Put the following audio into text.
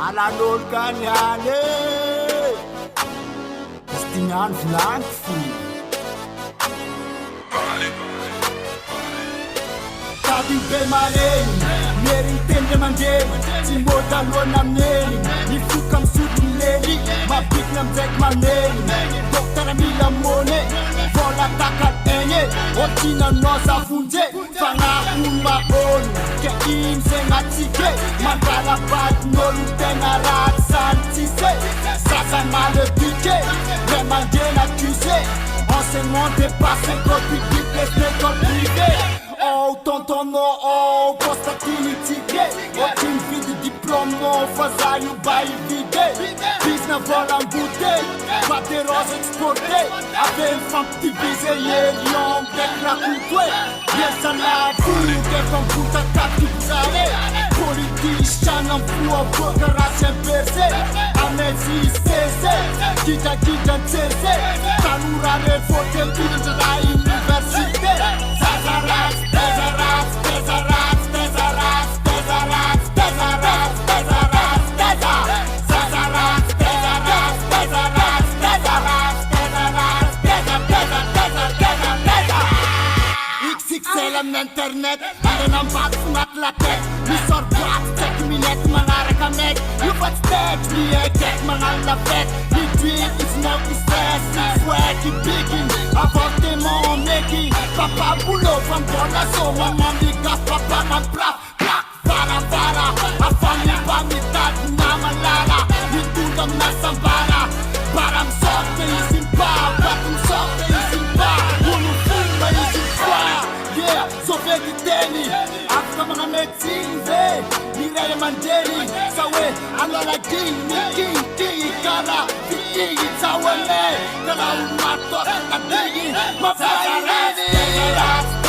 alan'olo kaniany Stignano volany fo Tabi be mareny Mieriny tendre mandreny Tsy môda aloana amin'eny Mifoka misotro mileny Mabikina amindraiky maneny Doktara mila mone Vola takal egny Otinanao zavonje Fagnahono mahôno Ke iny zay gn'atsike Mangalabadin'olo tegna ratsy zany tsise Sasany maledike Ray mandreny accusé Enseignement dépassé École publique les écoles privées Oh, tonton, oh, posta clinique Oh, une vie de diplôme, non, faisait ou bail vide Business vol en bouteille, pas de roses exportées Avec une femme divisée, lion, bec la coutouée Bien ça la foule, des femmes pour ta capitale Politicien, emploi, procuration percée Amnésie, cessée, guida, cessée Taloura, révolté, tout de la université Internet, ada nampak sunat latek Ni sort boat, cek minute mengarah kamek You got stage, ni ejek mengalafet Ni dream is not the stress It's where you begin Avortement making Papa boulot, from bola so Maman digas, papa man praf Plak, vara, vara Afam ni pamitad, namalala Ni tudam na sambara Baram sorte isin pa Batum sorte isin pa Ulu fuma isin pa Yeah, so vedi teni After mga medicine Niraya mandeli Sawe, alala gini Kinti, kara Tiki, tawane Kala umato Katigi Mapagarini